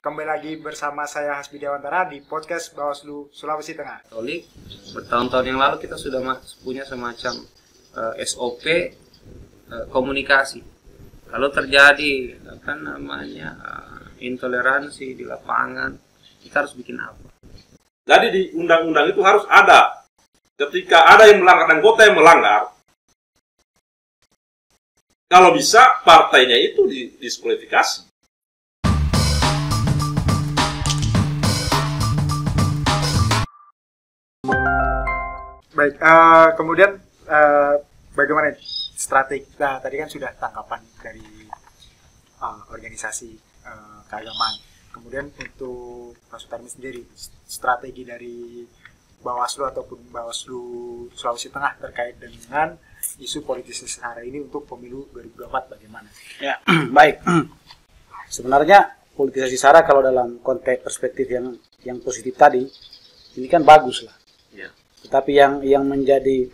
Kembali lagi bersama saya Hasbi Dewantara di podcast Bawaslu Sulawesi Tengah. Katolik, bertahun-tahun yang lalu kita sudah punya semacam SOP komunikasi. Kalau terjadi intoleransi di lapangan, kita harus bikin apa? Jadi di undang-undang itu harus ada. Ketika ada yang melanggar, anggota yang melanggar, kalau bisa partainya itu didiskualifikasi. Baik, kemudian bagaimana strategi? Nah, tadi kan sudah tanggapan dari organisasi keagamaan. Kemudian untuk Pak Sutarmi sendiri, strategi dari Bawaslu ataupun Bawaslu Sulawesi Tengah terkait dengan isu politisasi sara ini untuk pemilu 2024 bagaimana? Ya, baik. Sebenarnya politisasi sara kalau dalam konteks perspektif yang positif tadi, ini kan bagus lah. Ya. Tetapi yang menjadi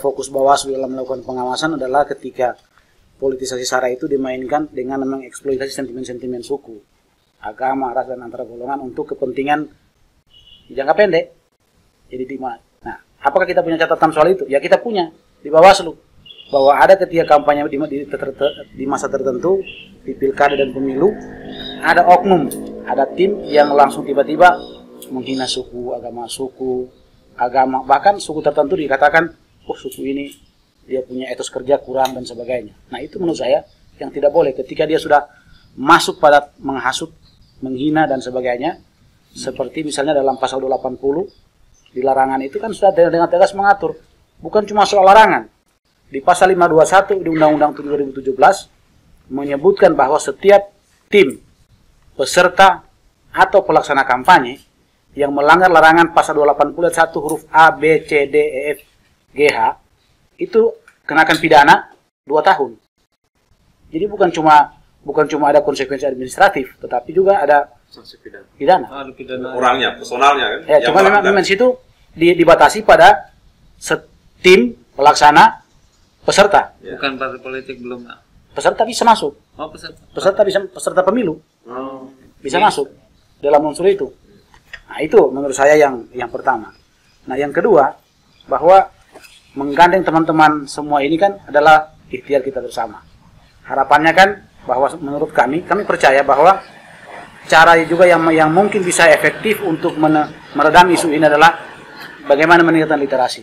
fokus Bawaslu dalam melakukan pengawasan adalah ketika politisasi sara itu dimainkan dengan mengeksploitasi sentimen-sentimen suku, agama, ras, dan antara golongan untuk kepentingan jangka pendek. Jadi nah, apakah kita punya catatan soal itu? Ya, kita punya di Bawaslu bahwa ada ketika kampanye di masa tertentu di pilkada dan pemilu, ada oknum, ada tim yang langsung tiba-tiba menghina suku, agama, bahkan suku tertentu dikatakan, oh suku ini dia punya etos kerja kurang dan sebagainya. Nah, itu menurut saya yang tidak boleh ketika dia sudah masuk pada menghasut, menghina dan sebagainya. Seperti misalnya dalam pasal 280 di larangan itu kan sudah dengan tegas mengatur, bukan cuma soal larangan. Di pasal 521 di Undang-Undang 7 2017 menyebutkan bahwa setiap tim, peserta atau pelaksana kampanye yang melanggar larangan pasal 280 ayat 1 huruf A, B, C, D, E, F, G, H itu kenakan pidana 2 tahun. Jadi bukan cuma ada konsekuensi administratif, tetapi juga ada sanksi pidana. Pidana. Orangnya, personalnya kan. Ya, cuma memang situ dibatasi pada tim pelaksana peserta. Ya. Bukan partai politik belum. Peserta bisa masuk. Oh, peserta. Peserta pemilu. Oh. Bisa masuk dalam unsur itu. Nah, itu menurut saya yang pertama. Nah, yang kedua, bahwa menggandeng teman-teman semua ini kan adalah ikhtiar kita bersama. Harapannya kan bahwa menurut kami percaya bahwa cara juga yang mungkin bisa efektif untuk meredam isu ini adalah bagaimana meningkatkan literasi,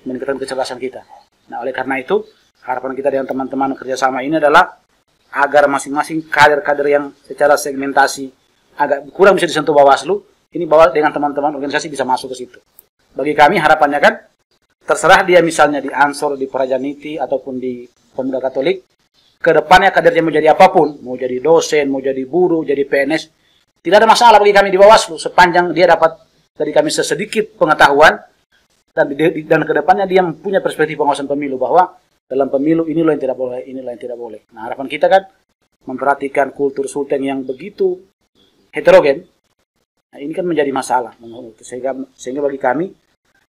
meningkatkan kecerdasan kita. Nah, oleh karena itu, harapan kita dengan teman-teman kerjasama ini adalah agar masing-masing kader-kader yang secara segmentasi agak kurang bisa disentuh Bawaslu, ini bahwa dengan teman-teman organisasi bisa masuk ke situ. Bagi kami harapannya kan, terserah dia misalnya di Ansor, di Prajaniti, ataupun di Pemuda Katolik, ke depannya kadernya mau jadi apapun, mau jadi dosen, mau jadi buruh, jadi PNS, tidak ada masalah bagi kami di Bawaslu, sepanjang dia dapat dari kami sesedikit pengetahuan, dan ke depannya dia punya perspektif pengawasan pemilu, bahwa dalam pemilu ini loh yang tidak boleh, ini loh yang tidak boleh. Nah, harapan kita kan, memperhatikan kultur Sulteng yang begitu heterogen. Nah, ini kan menjadi masalah sehingga bagi kami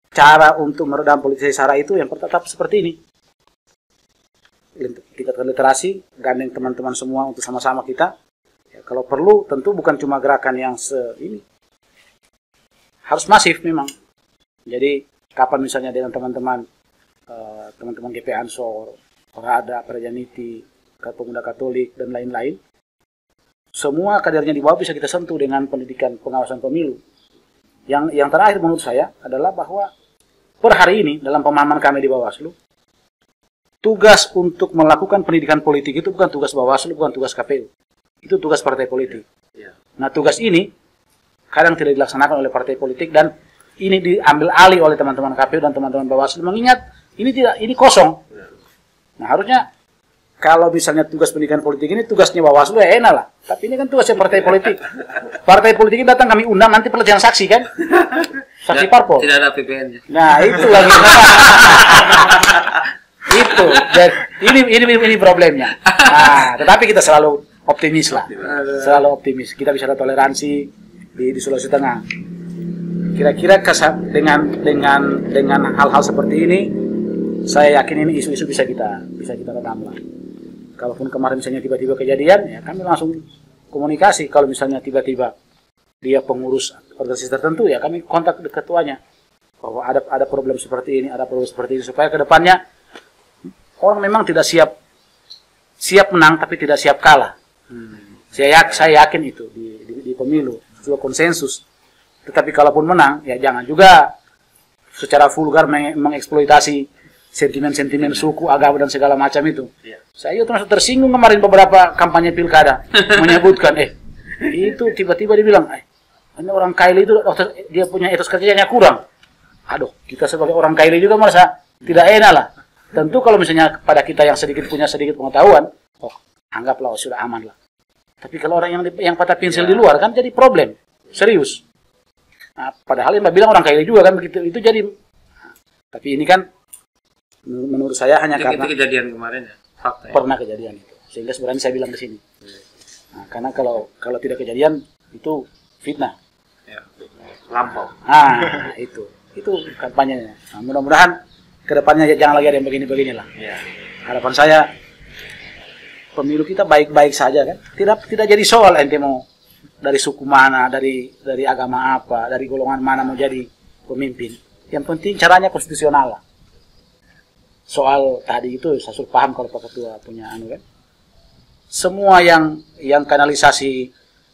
cara untuk meredam politisasi sara itu yang tetap seperti ini. Tingkatkan literasi, gandeng teman-teman semua untuk sama-sama kita. Ya, kalau perlu tentu bukan cuma gerakan yang ini. Harus masif memang. Jadi kapan misalnya dengan teman-teman GP Ansor, Parada, Prajaniti, Pemuda Katolik dan lain-lain, semua kadernya di bawah bisa kita sentuh dengan pendidikan pengawasan pemilu. Yang terakhir menurut saya adalah bahwa per hari ini dalam pemahaman kami di Bawaslu, tugas untuk melakukan pendidikan politik itu bukan tugas Bawaslu, bukan tugas KPU. Itu tugas partai politik. Nah, tugas ini kadang tidak dilaksanakan oleh partai politik dan ini diambil alih oleh teman-teman KPU dan teman-teman Bawaslu, mengingat ini kosong. Nah, harusnya kalau misalnya tugas pendidikan politik ini tugasnya Bawaslu ya enak lah. Tapi ini kan tugasnya partai politik. Partai politik ini datang kami undang nanti pelatihan saksi kan? Saksi parpol. Tidak ada PPN-nya. Nah, itu lagi. Itu. Ini problemnya. Nah, tetapi kita selalu optimis lah. Selalu optimis. Kita bisa ada toleransi di Sulawesi Tengah. Kira-kira dengan hal-hal seperti ini, saya yakin ini isu-isu bisa kita redam lah. Kalaupun kemarin misalnya tiba-tiba kejadian, ya kami langsung komunikasi. Kalau misalnya tiba-tiba dia pengurus organisasi tertentu, ya kami kontak ketuanya bahwa ada problem seperti ini, ada problem seperti ini, supaya kedepannya orang memang tidak siap menang tapi tidak siap kalah. Saya yakin itu di pemilu juga konsensus. Tetapi kalaupun menang, ya jangan juga secara vulgar mengeksploitasi sentimen-sentimen suku, agama dan segala macam itu. Saya juga termasuk tersinggung kemarin beberapa kampanye pilkada menyebutkan, itu tiba-tiba dibilang, ini orang Kaili itu dia punya etos kerjanya kurang. Aduh, kita sebagai orang Kaili juga merasa tidak enak lah. Tentu kalau misalnya pada kita yang punya sedikit pengetahuan, anggaplah sudah aman lah. Tapi kalau orang yang patah pensil di luar kan jadi problem serius. Nah, padahal yang bilang orang Kaili juga kan begitu, itu jadi. Tapi ini kan menurut saya hanya karena itu kejadian kemarin ya, fakta ya? Pernah kejadian itu, sehingga sebenarnya saya bilang ke sini. Nah, karena kalau tidak kejadian itu fitnah. Ya, lampau. Nah, itu kampanyenya. Nah, mudah-mudahan kedepannya jangan lagi ada yang begini-beginilah. Ya. Harapan saya pemilu kita baik-baik saja kan, tidak jadi soal ente mau dari suku mana, dari agama apa, dari golongan mana mau jadi pemimpin. Yang penting caranya konstitusional lah. Soal tadi itu saya sudah paham kalau Pak Ketua punya kan. Semua yang kanalisasi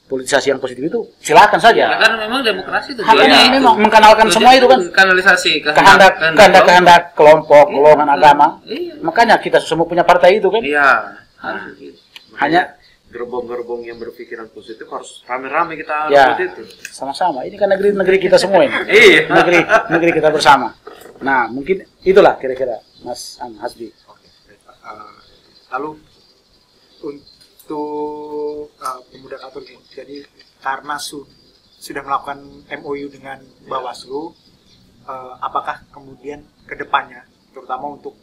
politisasi yang positif itu silakan saja. Ya, karena memang demokrasi itu memang mengkanalkan semua itu kan. Kanalisasi kehendak kelompok, golongan agama. Iya. Makanya kita semua punya partai itu kan. Iya, harus begitu. Hanya gerbong-gerbong yang berpikiran positif harus rame-rame kita ya, itu. Sama-sama. Ini kan negeri kita semua ini. Iya. Negeri kita bersama. Nah, mungkin itulah kira-kira Mas Hasbi. Lalu untuk pemuda Katolik, jadi karena sudah melakukan MOU dengan Bawaslu, apakah kemudian kedepannya, terutama untuk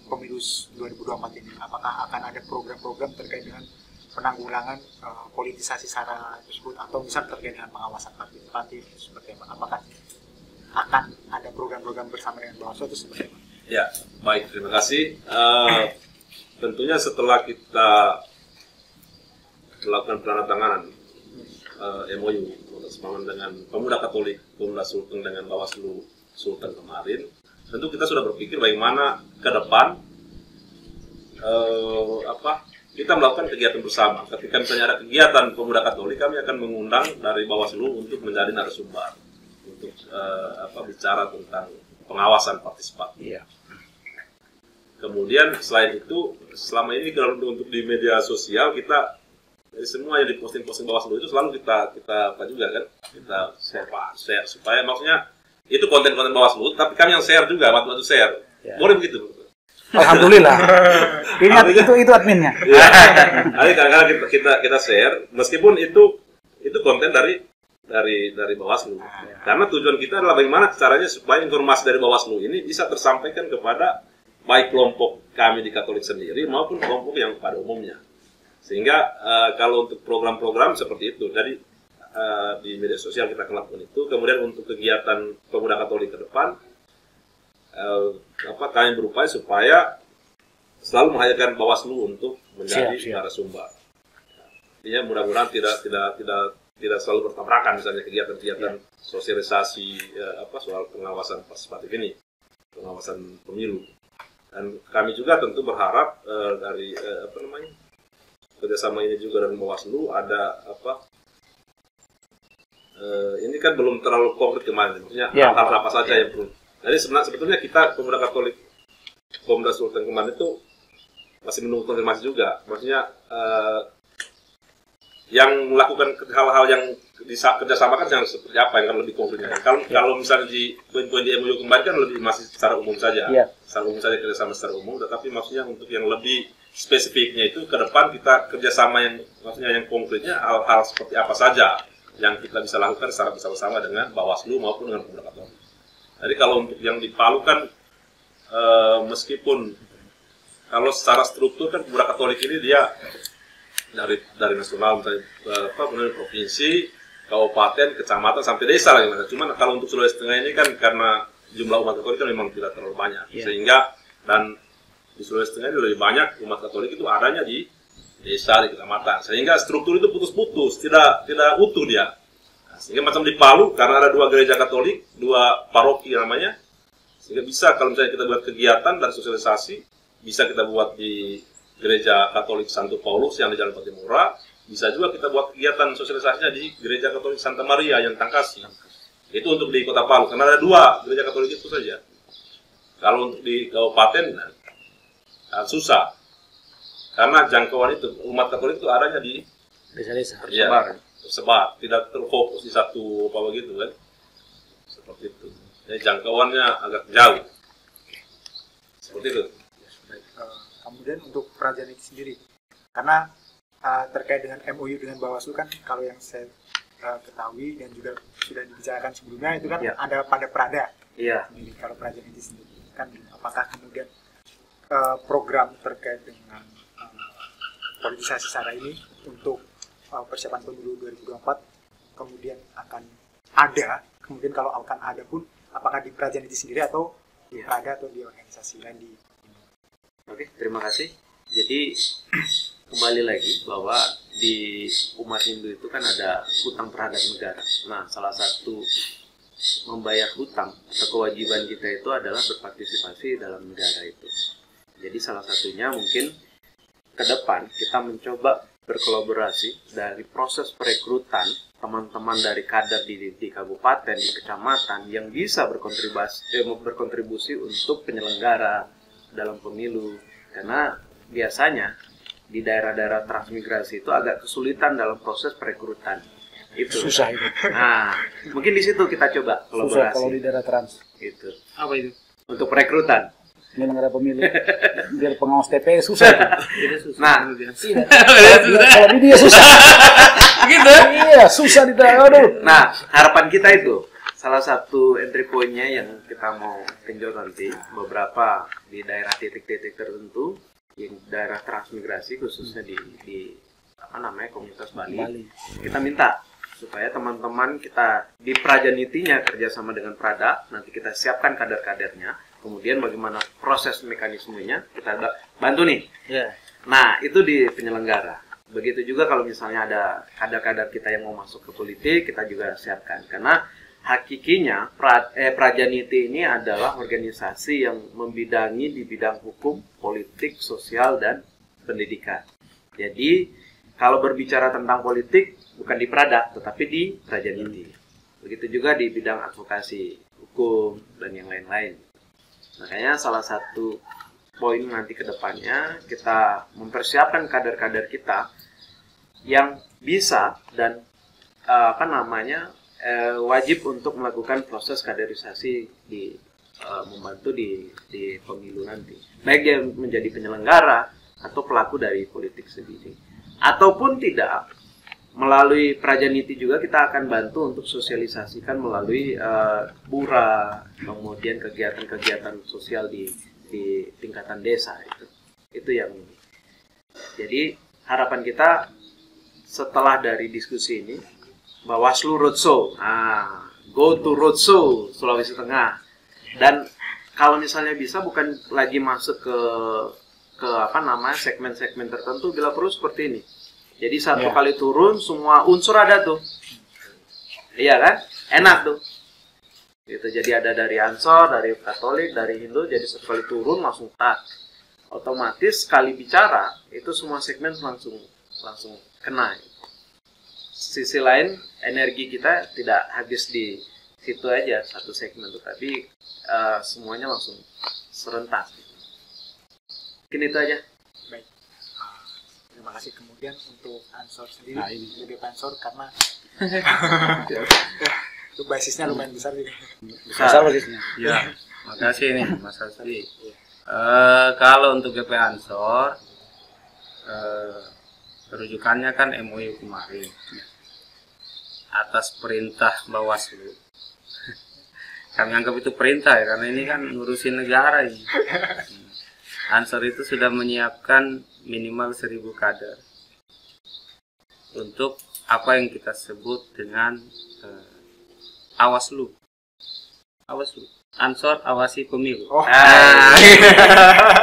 pemilu 2024 ini, apakah akan ada program-program terkait dengan penanggulangan politisasi sara tersebut, atau misal terkait dengan pengawasan partisipatif seperti apa? Apakah akan ada program-program bersama dengan Bawaslu itu seperti apa? Ya, baik, terima kasih. Tentunya setelah kita melakukan penandatanganan MOU bersama dengan Pemuda Katolik, Pemuda Sultan dengan Bawaslu Sultan kemarin, tentu kita sudah berpikir bagaimana ke depan kita melakukan kegiatan bersama. Ketika misalnya ada kegiatan Pemuda Katolik, kami akan mengundang dari Bawaslu untuk menjadi narasumber untuk bicara tentang pengawasan partisipatif. Iya. Kemudian selain itu, selama ini kalau untuk di media sosial kita dari semua yang diposting Bawaslu itu selalu kita juga kan, kita share supaya maksudnya itu konten-konten Bawaslu, tapi kami yang share juga, waktu share. Ya. Boleh begitu? Alhamdulillah. Ingat itu adminnya. Ya. Jadi kadang-kadang kita share, meskipun itu konten dari Bawaslu. Karena tujuan kita adalah bagaimana caranya supaya informasi dari Bawaslu ini bisa tersampaikan kepada baik kelompok kami di Katolik sendiri maupun kelompok yang pada umumnya. Sehingga kalau untuk program-program seperti itu, jadi di media sosial kita akan lakukan itu. Kemudian untuk kegiatan Pemuda Katolik ke depan, kami berupaya supaya selalu menghadirkan Bawaslu untuk menjadi narasumber. Artinya mudah-mudahan tidak selalu bertabrakan misalnya kegiatan-kegiatan sosialisasi soal pengawasan partisipatif ini, pengawasan pemilu. Dan kami juga tentu berharap dari kerjasama ini juga dengan Bawaslu ada ini kan belum terlalu konkret kemarin, maksudnya hal-hal apa saja yang perlu. Jadi sebetulnya kita Pemuda Katolik, Pemuda Sultan kemarin itu masih menunggu konfirmasi juga, maksudnya yang melakukan hal-hal yang kerjasama kan yang seperti apa yang kan lebih konkretnya. Kalau misalnya di poin-poin di MOU kemarin kan lebih masih secara umum saja, secara umum saja kerjasama secara umum. Tetapi maksudnya untuk yang lebih spesifiknya itu ke depan kita kerjasama yang maksudnya yang konkretnya hal-hal seperti apa saja yang kita bisa lakukan secara bersama-sama dengan Bawaslu maupun dengan Pemuda Katolik. Jadi kalau untuk yang di Palu kan meskipun kalau secara struktur kan Pemuda Katolik ini dia dari nasional misalnya provinsi, kabupaten, kecamatan sampai desa lah. Cuman kalau untuk Sulawesi Tengah ini kan karena jumlah umat Katolik kan memang tidak terlalu banyak, sehingga dan di Sulawesi Tengah ini lebih banyak umat Katolik itu adanya di desa, di kecamatan, sehingga struktur itu putus-putus, tidak utuh dia. Nah, sehingga macam di Palu, karena ada 2 gereja Katolik, 2 paroki namanya, sehingga bisa kalau misalnya kita buat kegiatan dan sosialisasi, bisa kita buat di gereja Katolik Santo Paulus yang di Jalan Patimura, bisa juga kita buat kegiatan sosialisasinya di gereja Katolik Santa Maria yang Tangkasi. Itu untuk di Kota Palu, karena ada 2 gereja Katolik itu saja. Kalau untuk di kabupaten, susah. Karena jangkauan itu, umat Katolik itu adanya di desa-desa. tersebar, tidak terfokus di satu apa begitu kan. Seperti itu. Jadi jangkauannya agak jauh. Seperti itu. Kemudian untuk Prajaniti sendiri, karena terkait dengan MOU dengan Bawaslu kan, kalau yang saya ketahui dan juga sudah dibicarakan sebelumnya itu kan ada pada Prada. Iya. Jadi kalau Prajaniti sendiri kan, apakah kemudian program terkait dengan politisasi SARA ini untuk persiapan pemilu 2024 kemudian akan ada, kemudian kalau akan ada pun apakah di Prajaniti sendiri atau di Prada atau di organisasi lain di Oke, terima kasih. Jadi kembali lagi bahwa di umat Hindu itu kan ada hutang terhadap negara. Nah, salah satu membayar hutang atau kewajiban kita itu adalah berpartisipasi dalam negara itu. Jadi salah satunya mungkin ke depan kita mencoba berkolaborasi dari proses perekrutan teman-teman dari kader di kabupaten, di kecamatan yang bisa berkontribusi untuk penyelenggara dalam pemilu. Karena biasanya di daerah-daerah transmigrasi itu agak kesulitan dalam proses perekrutan. Itu Susah itu. Nah, mungkin di situ kita coba Susah kolaborasi. kalau di daerah trans. Itu Apa itu? untuk perekrutan. Menyelenggara pemilu. Biar pengawas TPS susah itu. Tidak susah. Nah, Kalau dia susah. Gitu. Iya, susah di daerah. Aduh. Nah, harapan kita itu salah satu entry point-nya yang kita mau tinjau nanti beberapa di daerah titik-titik tertentu, di daerah transmigrasi khususnya di apa namanya komunitas Bali. Kita minta supaya teman-teman kita di Prajanitinya kerjasama dengan Prada, nanti kita siapkan kader-kadernya. Kemudian bagaimana proses mekanismenya kita bantu nih. Nah, itu di penyelenggara. Begitu juga kalau misalnya ada kader-kader kita yang mau masuk ke politik, kita juga siapkan. Karena hakikinya Prajaniti ini adalah organisasi yang membidangi di bidang hukum, politik, sosial, dan pendidikan. Jadi, kalau berbicara tentang politik, bukan di Prada, tetapi di Prajaniti. Begitu juga di bidang advokasi, hukum, dan yang lain-lain. Makanya salah satu poin nanti ke depannya kita mempersiapkan kader-kader kita yang bisa dan wajib untuk melakukan proses kaderisasi membantu di pemilu nanti. Baik dia menjadi penyelenggara atau pelaku dari politik sendiri. Ataupun tidak, melalui Prajaniti juga kita akan bantu untuk sosialisasikan melalui pura, kemudian kegiatan-kegiatan sosial di tingkatan desa itu yang ini. Jadi harapan kita setelah dari diskusi ini, Bawaslu Roadshow, go to Roadshow Sulawesi Tengah, dan kalau misalnya bisa bukan lagi masuk ke segmen-segmen tertentu, bila perlu seperti ini. Jadi satu kali turun semua unsur ada tuh. Iya kan? Enak tuh. Gitu. Jadi ada dari Ansor, dari Katolik, dari Hindu, jadi satu kali turun langsung otomatis sekali bicara itu semua segmen langsung kena. Sisi lain energi kita tidak habis di situ aja satu segmen tuh, tapi semuanya langsung serentak. Mungkin itu aja. Terima kasih. Kemudian untuk Ansor sendiri, sebagai Ansor karena itu basisnya lumayan besar juga. Besar basisnya. Ya, makasih nih Mas Hasbi. Kalau untuk GP Ansor, rujukannya kan MOU kemarin atas perintah Bawaslu. Kami anggap itu perintah ya, karena ini kan ngurusin negara ini. Ansor itu sudah menyiapkan minimal 1.000 kader untuk apa yang kita sebut dengan Awaslu. Ansor awasi pemilu.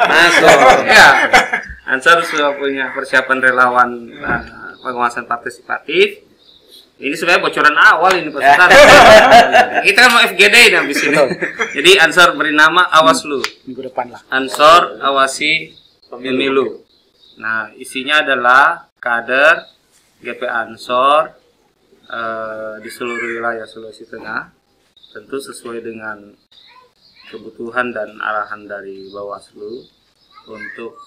Masuk. Ya. Ansor sudah punya persiapan relawan pengawasan partisipatif. Ini sebenarnya bocoran awal ini Pak Sultan. Kita kan mau FGD ini habis ini. Jadi Ansor beri nama Awaslu. Minggu depan lah. Ansor Awasi Pemilu. Nah, isinya adalah kader GP Ansor di seluruh wilayah Sulawesi Tengah, tentu sesuai dengan kebutuhan dan arahan dari Bawaslu untuk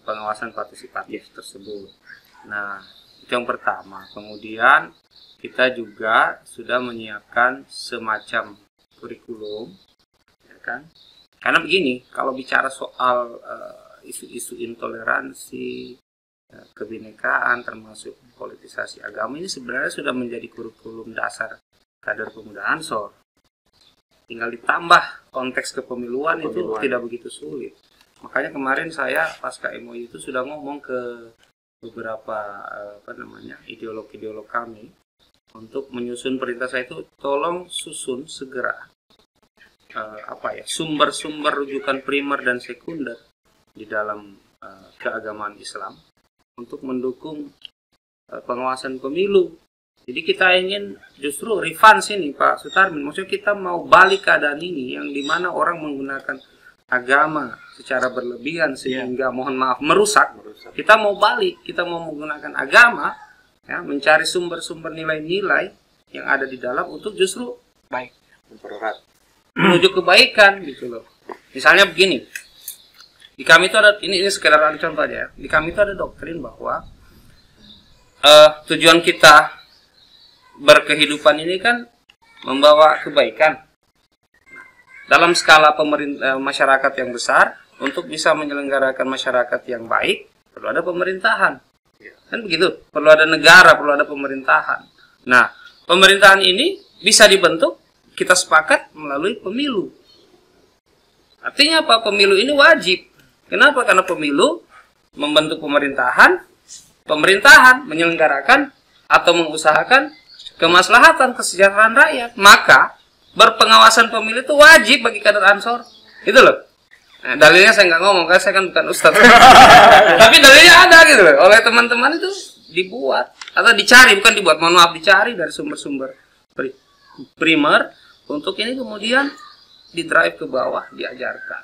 pengawasan partisipatif tersebut. Nah, itu yang pertama. Kemudian kita juga sudah menyiapkan semacam kurikulum, ya kan? Karena begini, kalau bicara soal isu-isu intoleransi, kebinekaan, termasuk politisasi agama, ini sebenarnya sudah menjadi kurikulum dasar kader pemuda Ansor. Tinggal ditambah konteks kepemiluan itu tidak begitu sulit. Makanya kemarin saya pasca MOU itu sudah ngomong ke beberapa ideolog-ideolog kami untuk menyusun perintah saya itu, tolong susun segera sumber-sumber rujukan primer dan sekunder di dalam keagamaan Islam untuk mendukung pengawasan pemilu. Jadi kita ingin justru revans ini Pak Sutarmin, maksudnya kita mau balik keadaan ini yang dimana orang menggunakan agama secara berlebihan sehingga mohon maaf merusak. Kita mau balik, kita mau menggunakan agama ya, mencari sumber-sumber nilai-nilai yang ada di dalam untuk justru baik, mempererat, menuju kebaikan gitu loh. Misalnya begini, di kami itu ada ini sekedar contoh aja ya. Di kami itu ada doktrin bahwa tujuan kita berkehidupan ini kan membawa kebaikan. Dalam skala masyarakat yang besar, untuk bisa menyelenggarakan masyarakat yang baik, perlu ada pemerintahan. Kan begitu, perlu ada negara, perlu ada pemerintahan. Nah, pemerintahan ini bisa dibentuk, kita sepakat melalui pemilu. Artinya apa? Pemilu ini wajib. Kenapa? Karena pemilu membentuk pemerintahan, pemerintahan menyelenggarakan atau mengusahakan kemaslahatan kesejahteraan rakyat. Maka berpengawasan pemilu itu wajib bagi kader Ansor. Itu loh. Nah, dalilnya saya nggak ngomong, karena saya kan bukan ustadz. Tapi dalilnya ada gitu loh. Oleh teman-teman itu dibuat atau dicari, bukan dibuat, mohon maaf, dicari dari sumber-sumber primer untuk ini kemudian di-drive ke bawah, diajarkan.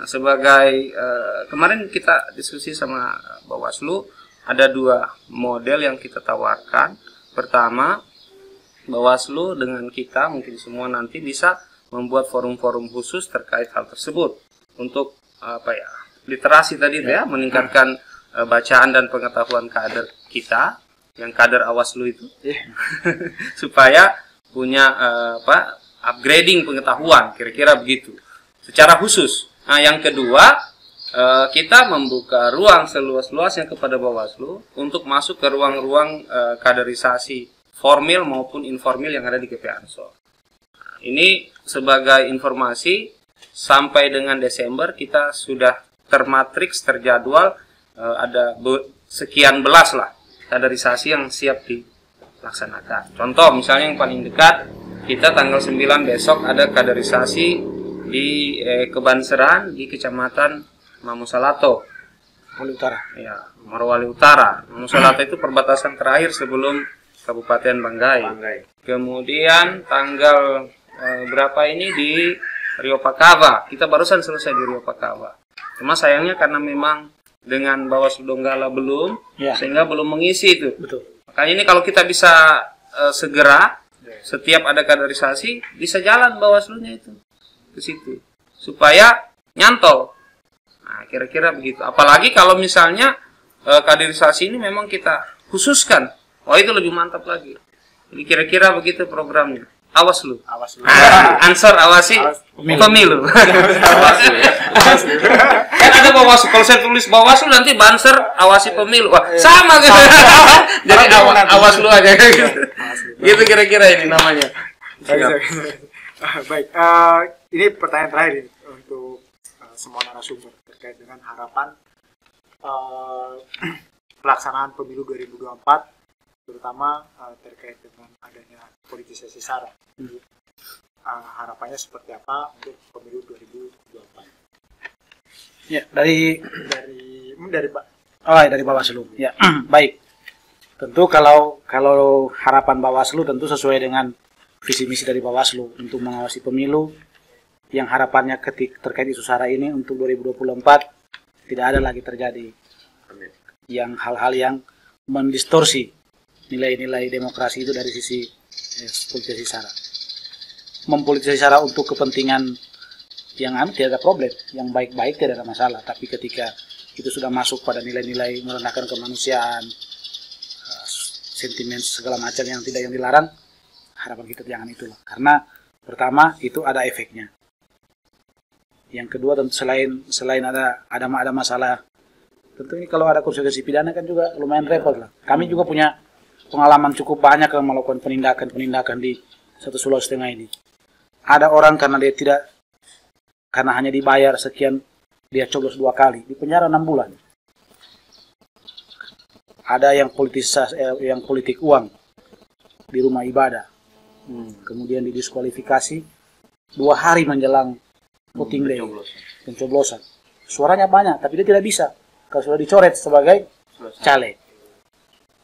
Nah, sebagai kemarin kita diskusi sama Bawaslu, ada dua model yang kita tawarkan. Pertama, Bawaslu dengan kita mungkin semua nanti bisa membuat forum-forum khusus terkait hal tersebut untuk literasi tadi ya, meningkatkan bacaan dan pengetahuan kader kita yang kader Awaslu itu supaya punya upgrading pengetahuan, kira-kira begitu secara khusus. Nah, yang kedua, kita membuka ruang seluas-luasnya kepada Bawaslu untuk masuk ke ruang-ruang kaderisasi formil maupun informil yang ada di GP Ansor. Nah, ini sebagai informasi, sampai dengan Desember kita sudah termatriks, terjadwal, ada sekian belas lah kaderisasi yang siap dilaksanakan. Contoh misalnya yang paling dekat, kita tanggal 9 besok ada kaderisasi di Kebanseran di Kecamatan Mamusalato, Morowali Utara. Ya, Morowali Utara. Mamusalato itu perbatasan terakhir sebelum Kabupaten Banggai. Kemudian tanggal berapa ini di Rio Pakava. Kita barusan selesai di Rio Pakava. Cuma sayangnya karena memang dengan Bawaslu Donggala belum, sehingga belum mengisi itu. Betul. Makanya ini kalau kita bisa segera, setiap ada kaderisasi bisa jalan Bawaslunya itu ke situ supaya nyantol. Nah, kira-kira begitu. Apalagi kalau misalnya kaderisasi ini memang kita khususkan, itu lebih mantap lagi. Jadi kira-kira begitu programnya. Awaslu. Ansor Awasi Pemilu. Kan ada Bawaslu. Kalau saya tulis Bawaslu nanti Banser Awasi Pemilu. Wah, sama gitu. Jadi Awaslu aja gitu. Gitu kira-kira ini namanya. Baik, ini pertanyaan terakhir ini untuk semua narasumber terkait dengan harapan pelaksanaan pemilu 2024, terutama terkait dengan adanya politisasi SARA. Harapannya seperti apa untuk pemilu 2024? Ya, dari Dari Pak. Oh, dari Bawaslu. Ya, baik. Tentu kalau harapan Bawaslu tentu sesuai dengan visi misi dari Bawaslu untuk mengawasi pemilu yang harapannya terkait isu SARA ini untuk 2024 tidak ada lagi terjadi yang hal-hal yang mendistorsi nilai-nilai demokrasi itu dari sisi politisasi SARA. Mempolitisasi SARA untuk kepentingan yang tidak ada problem, yang baik-baik tidak ada masalah, tapi ketika itu sudah masuk pada nilai-nilai merendahkan kemanusiaan, sentimen segala macam yang dilarang, harapan kita jangan itulah. Karena pertama itu ada efeknya. Yang kedua tentu selain ada masalah, tentu ini kalau ada konsekuensi pidana kan juga lumayan repot lah. Kami juga punya pengalaman cukup banyak yang melakukan penindakan di satu Sulawesi Tengah ini. Ada orang karena hanya dibayar sekian, dia coblos 2 kali, di penjara 6 bulan. Ada yang politik uang di rumah ibadah, kemudian didiskualifikasi 2 hari menjelang voting day, pencoblosan. Suaranya banyak, tapi dia tidak bisa kalau sudah dicoret sebagai caleg.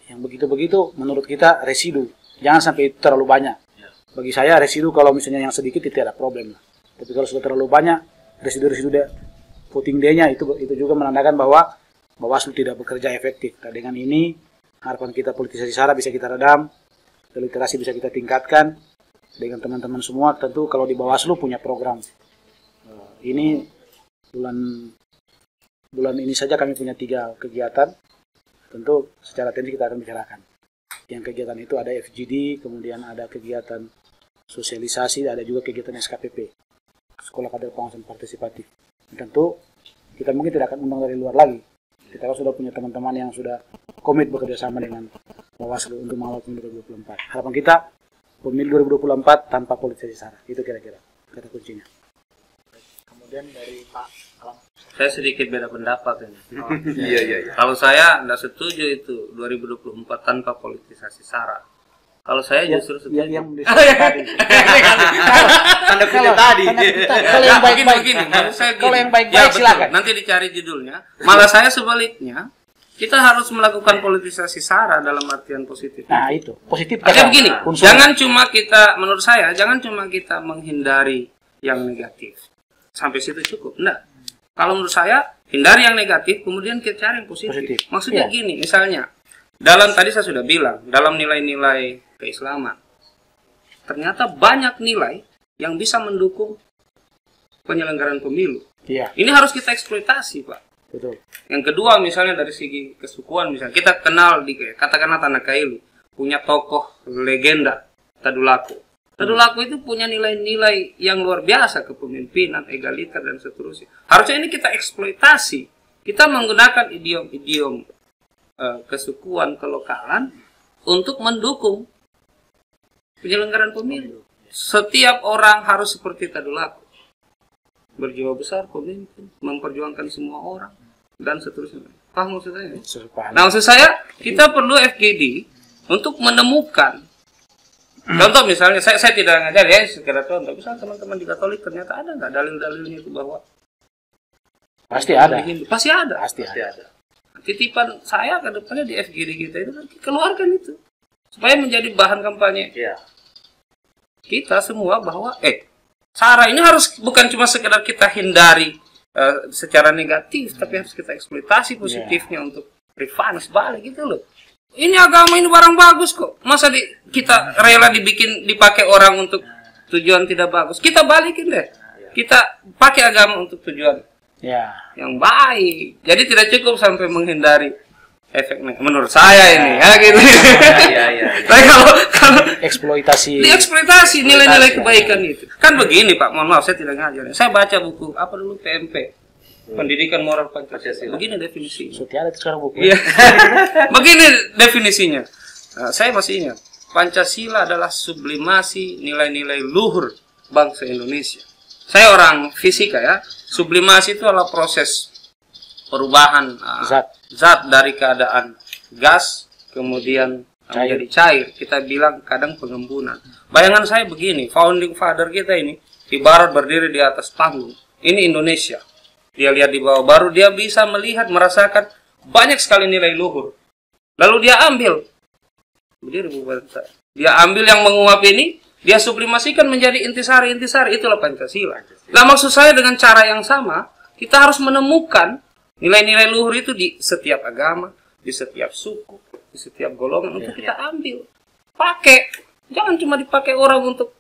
Yang begitu-begitu menurut kita residu, jangan sampai itu terlalu banyak. Bagi saya residu kalau misalnya yang sedikit itu tidak ada problem lah. Tapi kalau sudah terlalu banyak residu voting day-nya itu juga menandakan bahwa Bawaslu tidak bekerja efektif. Nah, dengan ini harapan kita politisasi SARA bisa kita redam, literasi bisa kita tingkatkan dengan teman-teman semua. Tentu kalau di Bawaslu punya program. Ini bulan ini saja kami punya 3 kegiatan. Tentu secara teknis kita akan bicarakan. Yang kegiatan itu ada FGD, kemudian ada kegiatan sosialisasi, ada juga kegiatan SKPP, Sekolah Kader Pengawasan Partisipatif. Tentu kita mungkin tidak akan undang dari luar lagi. Kita sudah punya teman-teman yang sudah komit bekerja sama dengan Bawaslu untuk mengawal pemilu 2024. Harapan kita pemilu 2024 tanpa politisasi SARA. Itu kira-kira kata kuncinya. Kemudian dari Pak Alam. Saya sedikit beda pendapat ini. Iya. Kalau saya tidak setuju itu 2024 tanpa politisasi SARA. Kalau saya justru setuju. Yang tadi. Tanda kutip tadi. Kalau yang baik-baik, kalau yang baik-baik silakan. Nanti dicari judulnya. Malah saya sebaliknya, kita harus melakukan politisasi SARA dalam artian positif. Nah itu positif. Artinya begini, jangan cuma kita, menurut saya, jangan cuma kita menghindari yang negatif. Sampai situ cukup. Enggak. Kalau menurut saya, hindari yang negatif, kemudian kita cari yang positif. Maksudnya gini, misalnya, tadi saya sudah bilang, dalam nilai-nilai keislaman, ternyata banyak nilai yang bisa mendukung penyelenggaraan pemilu. Iya. Ini harus kita eksploitasi, Pak. Betul. Yang kedua, misalnya dari segi kesukuan, misalnya kita kenal katakanlah Tanah Kaili punya tokoh legenda Tadulako. Tadulako itu punya nilai-nilai yang luar biasa, kepemimpinan, egaliter dan seterusnya. Harusnya ini kita eksploitasi. Kita menggunakan idiom-idiom kesukuan, kelokalan untuk mendukung penyelenggaraan pemilu. Setiap orang harus seperti Tadulako, berjiwa besar, pemimpin, memperjuangkan semua orang dan seterusnya. Paham maksud saya? Nah, maksud saya kita perlu FGD untuk menemukan. Contoh misalnya, saya tidak ngajar ya, sekedar contoh. Misalnya teman-teman di Katolik ternyata ada nggak dalil-dalilnya itu bahwa pasti ada. Pasti ada. Pasti ada. Titipan saya ke depannya di FGD kita itu keluarkan itu supaya menjadi bahan kampanye kita semua bahwa SARA ini harus bukan cuma sekedar kita hindari secara negatif, tapi harus kita eksploitasi positifnya untuk refinance balik gitu loh. Ini agama ini barang bagus kok. Masa kita rela dipakai orang untuk tujuan tidak bagus? Kita balikin deh. Kita pakai agama untuk tujuan yang baik. Jadi tidak cukup sampai menghindari efek menurut saya ini ya gitu. Tapi kalau eksploitasi nilai-nilai kebaikan itu. Kan begini Pak, mohon maaf saya tidak ngajar. Saya baca buku apa dulu PMP. Pendidikan Moral Pancasila. Begini definisinya. Setiap itu sekarang buku. Iya. Begini definisinya. Saya masih ingat. Pancasila adalah sublimasi nilai-nilai luhur bangsa Indonesia. Saya orang fisika ya. Sublimasi itu adalah proses perubahan zat dari keadaan gas kemudian menjadi cair. Kita bilang kadang pengembunan. Bayangan saya begini, founding father kita ini ibarat berdiri di atas panggung. Ini Indonesia. dia lihat di bawah, baru dia bisa melihat, merasakan banyak sekali nilai luhur. Lalu dia ambil, dia ambil yang menguap ini, dia sublimasikan menjadi intisari, itulah Pancasila. Nah, maksud saya dengan cara yang sama, kita harus menemukan nilai-nilai luhur itu di setiap agama, di setiap suku, di setiap golongan, untuk kita ambil, pakai. Jangan cuma dipakai orang untuk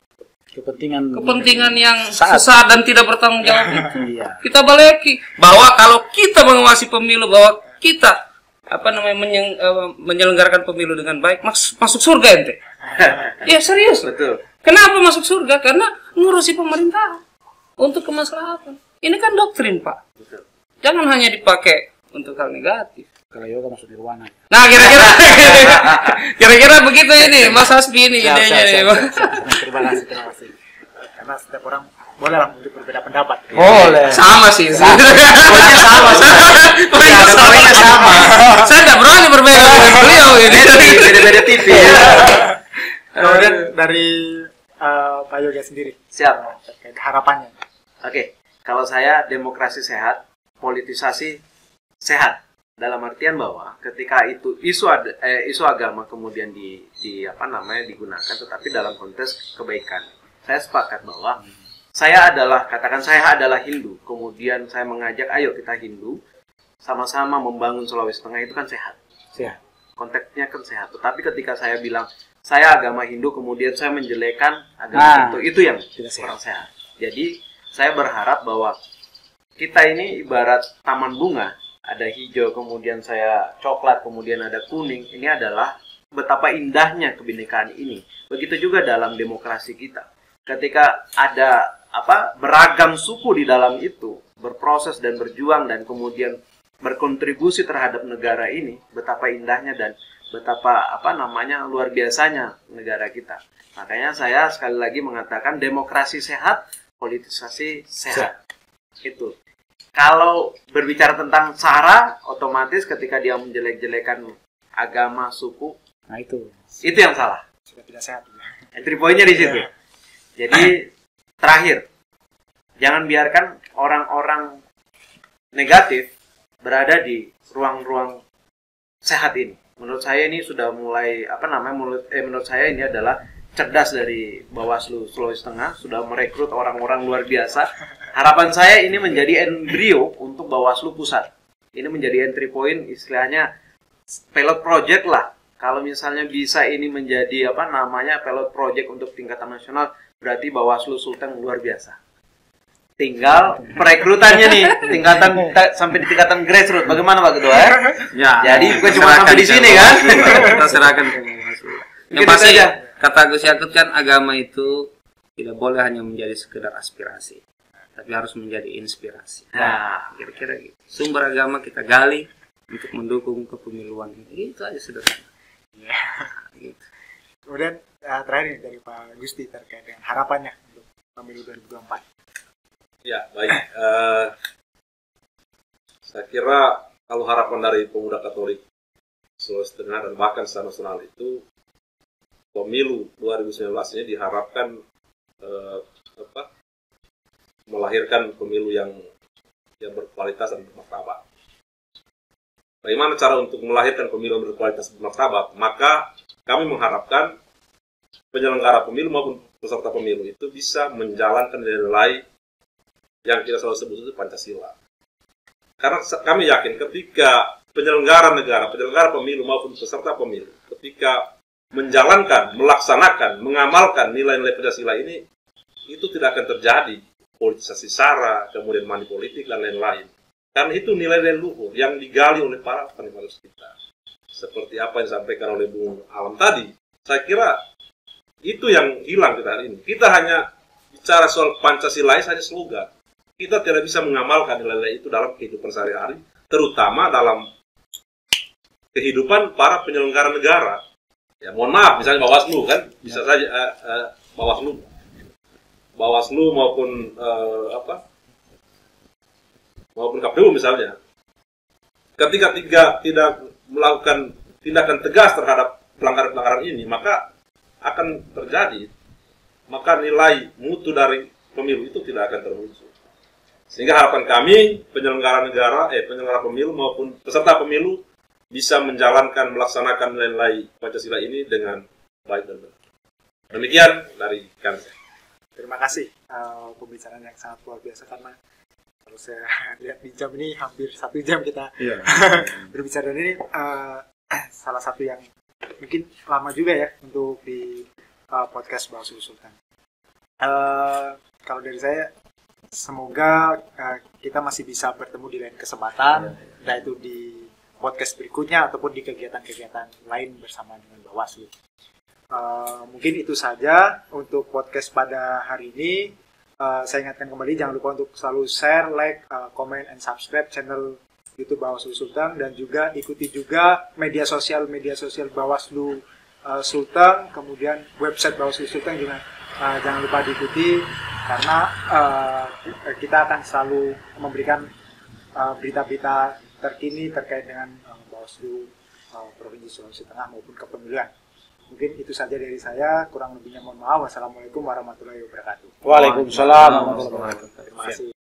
kepentingan yang sesat dan tidak bertanggung jawab itu. Kita baleki bahwa kalau kita mengawasi pemilu, bahwa kita menyelenggarakan pemilu dengan baik, masuk surga ente. Ya serius. Betul. Kenapa masuk surga? Karena ngurusi pemerintah untuk kemaslahatan. Ini kan doktrin, Pak. Betul. Jangan hanya dipakai untuk hal negatif. Kalau yoga masuk nirwana. Nah, kira-kira begitu ini, Mas Hasbi ini idenya nih. Terima kasih. Karena setiap orang boleh lah untuk berbeda pendapat. Boleh. Sama sih. Pokoknya sama. Pokoknya sama. Saya nggak berani berbeda dengan beliau ini. Beda-beda tipis. Kemudian dari Pak Yoga sendiri. Siap. Terkait harapannya. Oke. Kalau saya demokrasi sehat, politisasi sehat. Dalam artian bahwa ketika itu isu agama kemudian digunakan, tetapi dalam konteks kebaikan. Saya sepakat bahwa saya adalah Hindu, kemudian saya mengajak ayo kita Hindu sama-sama membangun Sulawesi Tengah, itu kan sehat. Sehat. Konteksnya kan sehat. Tetapi ketika saya bilang saya agama Hindu kemudian saya menjelekan agama itu yang kurang sehat. Jadi saya berharap bahwa kita ini ibarat taman bunga. Ada hijau, kemudian saya coklat, kemudian ada kuning. Ini adalah betapa indahnya kebinekaan ini. Begitu juga dalam demokrasi kita. Ketika ada beragam suku di dalam itu, berproses dan berjuang dan kemudian berkontribusi terhadap negara ini, betapa indahnya dan betapa luar biasanya negara kita. Makanya saya sekali lagi mengatakan demokrasi sehat, politisasi sehat. Itu. Kalau berbicara tentang SARA, otomatis ketika dia menjelek-jelekan agama, suku, Nah itu yang salah. Sudah tidak sehat. Entry point-nya di situ. Jadi terakhir, jangan biarkan orang-orang negatif berada di ruang-ruang sehat ini. Menurut saya ini sudah mulai menurut saya ini adalah cerdas dari Bawaslu Sulawesi Tengah, sudah merekrut orang-orang luar biasa. Harapan saya ini menjadi embrio untuk Bawaslu Pusat. Ini menjadi entry point, istilahnya pilot project lah. Kalau misalnya bisa ini menjadi pilot project untuk tingkatan nasional, berarti Bawaslu Sulteng luar biasa. Tinggal perekrutannya nih, sampai di tingkatan grassroots. Bagaimana Pak Ketua? Ya. Jadi bukan cuma sampai di sini kan? Kita serahkan ke Bawaslu. Yang pasti kata Gus Yakut kan, agama itu tidak boleh hanya menjadi sekedar aspirasi, tapi harus menjadi inspirasi. Nah, kira-kira gitu. Sumber agama kita gali untuk mendukung kepemiluan ini. Itu aja sederhana. Gitu. Kemudian terakhir nih dari Pak Gusti terkait dengan harapannya untuk pemilu 2024. Ya, baik. Saya kira kalau harapan dari pemuda Katolik Sulawesi Tengah dan bahkan secara nasional itu, pemilu 2019 ini diharapkan melahirkan pemilu yang berkualitas dan bermartabat. Bagaimana cara untuk melahirkan pemilu yang berkualitas dan bermartabat? Maka kami mengharapkan penyelenggara pemilu maupun peserta pemilu itu bisa menjalankan nilai yang kita selalu sebut itu Pancasila. Karena kami yakin ketika penyelenggara negara, penyelenggara pemilu maupun peserta pemilu, ketika menjalankan, melaksanakan, mengamalkan nilai-nilai Pancasila ini, itu tidak akan terjadi politisasi SARA, kemudian money politik, dan lain-lain. Karena itu nilai-nilai luhur yang digali oleh para penerus kita. Seperti apa yang disampaikan oleh Bung Alam tadi, saya kira itu yang hilang kita hari ini. Kita hanya bicara soal Pancasila saja slogan. Kita tidak bisa mengamalkan nilai-nilai itu dalam kehidupan sehari-hari, terutama dalam kehidupan para penyelenggara negara. Ya, mohon maaf, misalnya Bawaslu kan, bisa saja Bawaslu maupun maupun KPU misalnya, ketika tidak melakukan tindakan tegas terhadap pelanggaran-pelanggaran ini, maka akan terjadi, maka nilai mutu dari pemilu itu tidak akan terwujud. Sehingga harapan kami penyelenggara penyelenggara pemilu maupun peserta pemilu bisa menjalankan, melaksanakan nilai Pancasila ini dengan baik dan benar. Demikian dari kami. Terima kasih pembicaraan yang sangat luar biasa, karena kalau saya lihat di jam ini hampir 1 jam kita berbicara, dan ini salah satu yang mungkin lama juga ya untuk di podcast Bawaslu Sultan. Kalau dari saya, semoga kita masih bisa bertemu di lain kesempatan, entah itu di podcast berikutnya ataupun di kegiatan-kegiatan lain bersama dengan Bawaslu. Mungkin itu saja untuk podcast pada hari ini. Saya ingatkan kembali, jangan lupa untuk selalu share, like, comment, and subscribe channel YouTube Bawaslu Sultan, dan juga ikuti juga media sosial Bawaslu Sultan, kemudian website Bawaslu Sultan juga jangan lupa diikuti, karena kita akan selalu memberikan berita-berita terkini terkait dengan Bawaslu Provinsi Sulawesi Tengah maupun kepemiluan. Mungkin itu saja dari saya, kurang lebihnya mohon maaf. Wassalamualaikum warahmatullahi wabarakatuh. Waalaikumsalam warahmatullahi wabarakatuh. Terima kasih.